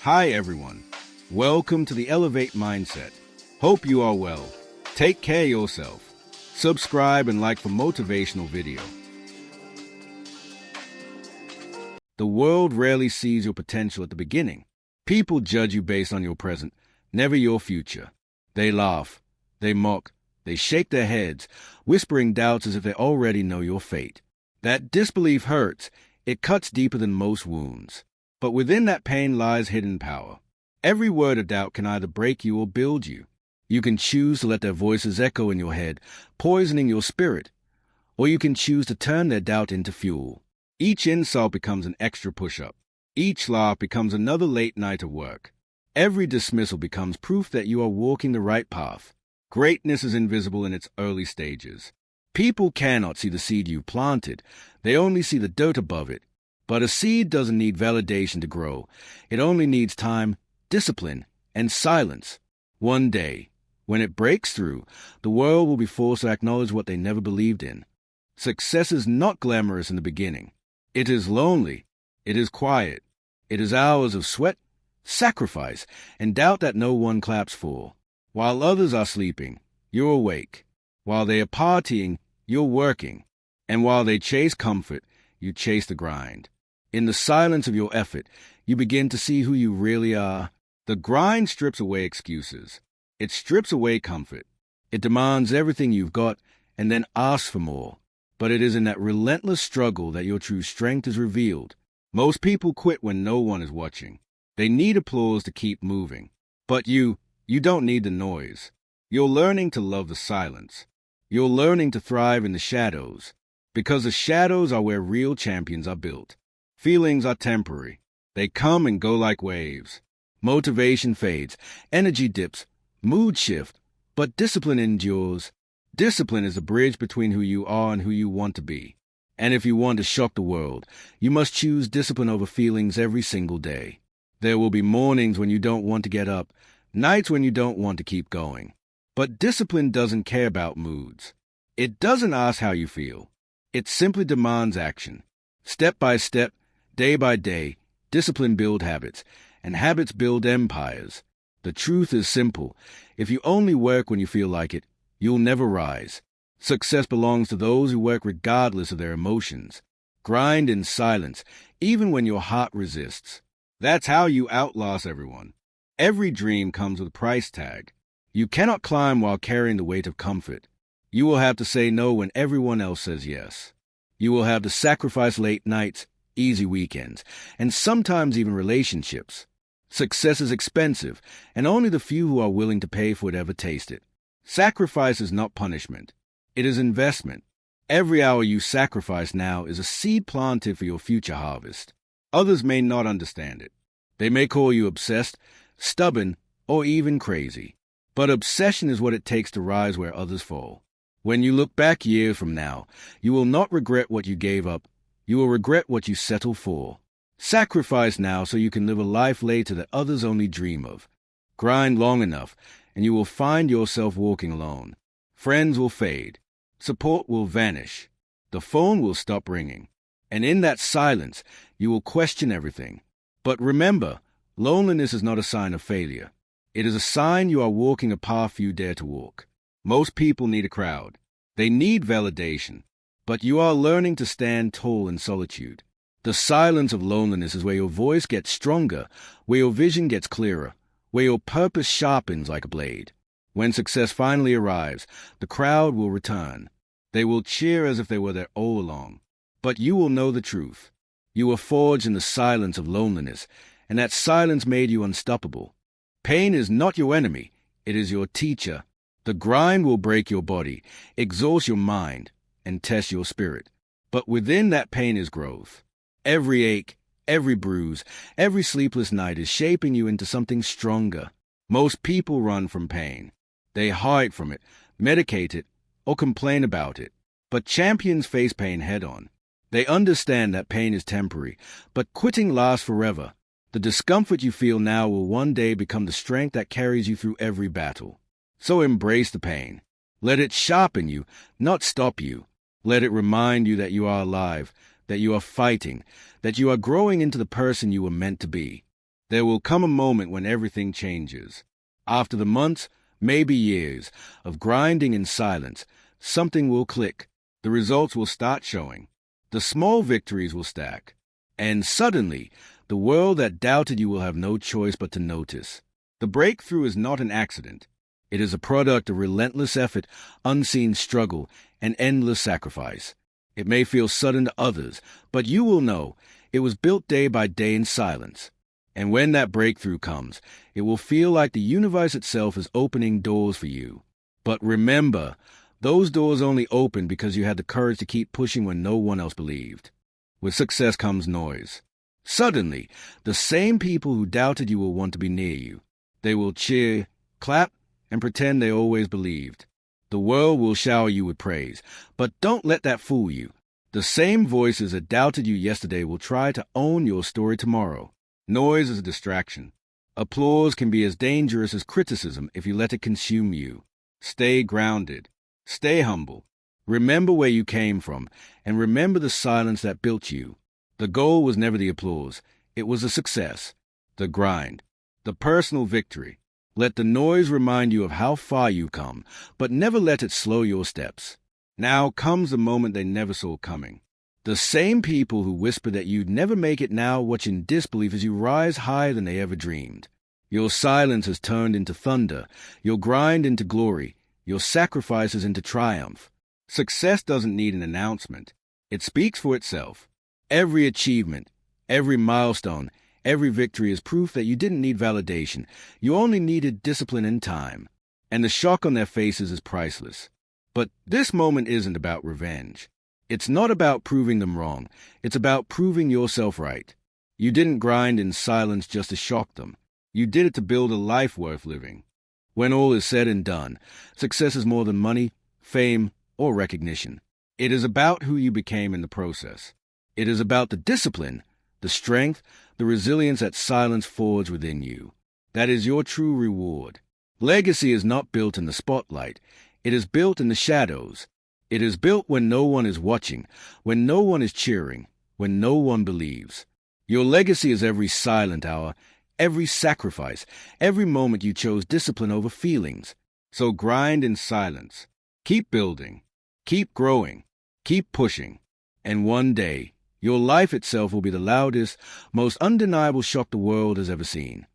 Hi everyone. Welcome to the Elevate Mindset. Hope you are well. Take care of yourself. Subscribe and like for motivational video. The world rarely sees your potential at the beginning. People judge you based on your present, never your future. They laugh, they mock, they shake their heads, whispering doubts as if they already know your fate. That disbelief hurts. It cuts deeper than most wounds. But within that pain lies hidden power. Every word of doubt can either break you or build you. You can choose to let their voices echo in your head, poisoning your spirit. Or you can choose to turn their doubt into fuel. Each insult becomes an extra push-up. Each laugh becomes another late night of work. Every dismissal becomes proof that you are walking the right path. Greatness is invisible in its early stages. People cannot see the seed you've planted. They only see the dirt above it. But a seed doesn't need validation to grow. It only needs time, discipline, and silence. One day, when it breaks through, the world will be forced to acknowledge what they never believed in. Success is not glamorous in the beginning. It is lonely. It is quiet. It is hours of sweat, sacrifice, and doubt that no one claps for. While others are sleeping, you're awake. While they are partying, you're working. And while they chase comfort, you chase the grind. In the silence of your effort, you begin to see who you really are. The grind strips away excuses. It strips away comfort. It demands everything you've got and then asks for more. But it is in that relentless struggle that your true strength is revealed. Most people quit when no one is watching. They need applause to keep moving. But you don't need the noise. You're learning to love the silence. You're learning to thrive in the shadows. Because the shadows are where real champions are built. Feelings are temporary. They come and go like waves. Motivation fades, energy dips, mood shift, but discipline endures. Discipline is a bridge between who you are and who you want to be. And if you want to shock the world, you must choose discipline over feelings every single day. There will be mornings when you don't want to get up, nights when you don't want to keep going. But discipline doesn't care about moods. It doesn't ask how you feel. It simply demands action. Step by step, day by day, discipline builds habits, and habits build empires. The truth is simple. If you only work when you feel like it, you'll never rise. Success belongs to those who work regardless of their emotions. Grind in silence, even when your heart resists. That's how you outlast everyone. Every dream comes with a price tag. You cannot climb while carrying the weight of comfort. You will have to say no when everyone else says yes. You will have to sacrifice late nights, easy weekends, and sometimes even relationships. Success is expensive, and only the few who are willing to pay for it ever taste it. Sacrifice is not punishment. It is investment. Every hour you sacrifice now is a seed planted for your future harvest. Others may not understand it. They may call you obsessed, stubborn, or even crazy. But obsession is what it takes to rise where others fall. When you look back years from now, you will not regret what you gave up. You will regret what you settled for. Sacrifice now so you can live a life later that others only dream of. Grind long enough, and you will find yourself walking alone. Friends will fade. Support will vanish. The phone will stop ringing. And in that silence, you will question everything. But remember, loneliness is not a sign of failure. It is a sign you are walking a path you dare to walk. Most people need a crowd. They need validation. But you are learning to stand tall in solitude. The silence of loneliness is where your voice gets stronger, where your vision gets clearer, where your purpose sharpens like a blade. When success finally arrives, the crowd will return. They will cheer as if they were there all along. But you will know the truth. You were forged in the silence of loneliness, and that silence made you unstoppable. Pain is not your enemy. It is your teacher. The grind will break your body, exhaust your mind, and test your spirit. But within that pain is growth. Every ache, every bruise, every sleepless night is shaping you into something stronger. Most people run from pain. They hide from it, medicate it, or complain about it. But champions face pain head-on. They understand that pain is temporary, but quitting lasts forever. The discomfort you feel now will one day become the strength that carries you through every battle. So embrace the pain. Let it sharpen you, not stop you. Let it remind you that you are alive, that you are fighting, that you are growing into the person you were meant to be. There will come a moment when everything changes. After the months, maybe years, of grinding in silence, something will click. The results will start showing. The small victories will stack. And suddenly, the world that doubted you will have no choice but to notice. The breakthrough is not an accident. It is a product of relentless effort, unseen struggle, and endless sacrifice. It may feel sudden to others, but you will know it was built day by day in silence. And when that breakthrough comes, it will feel like the universe itself is opening doors for you. But remember, those doors only open because you had the courage to keep pushing when no one else believed. With success comes noise. Suddenly, the same people who doubted you will want to be near you. They will cheer, clap, and pretend they always believed. The world will shower you with praise, but don't let that fool you. The same voices that doubted you yesterday will try to own your story tomorrow. Noise is a distraction. Applause can be as dangerous as criticism if you let it consume you. Stay grounded. Stay humble. Remember where you came from, and remember the silence that built you. The goal was never the applause. It was the success, the grind, the personal victory. Let the noise remind you of how far you've come, but never let it slow your steps. Now comes the moment they never saw coming. The same people who whispered that you'd never make it now watch in disbelief as you rise higher than they ever dreamed. Your silence has turned into thunder, your grind into glory, your sacrifices into triumph. Success doesn't need an announcement. It speaks for itself. Every achievement, every milestone, every victory is proof that you didn't need validation. You only needed discipline and time. And the shock on their faces is priceless. But this moment isn't about revenge. It's not about proving them wrong. It's about proving yourself right. You didn't grind in silence just to shock them. You did it to build a life worth living. When all is said and done, success is more than money, fame, or recognition. It is about who you became in the process. It is about the discipline, the strength, the resilience that silence forged within you. That is your true reward. Legacy is not built in the spotlight. It is built in the shadows. It is built when no one is watching, when no one is cheering, when no one believes. Your legacy is every silent hour, every sacrifice, every moment you chose discipline over feelings. So grind in silence. Keep building. Keep growing. Keep pushing. And one day, your life itself will be the loudest, most undeniable shock the world has ever seen.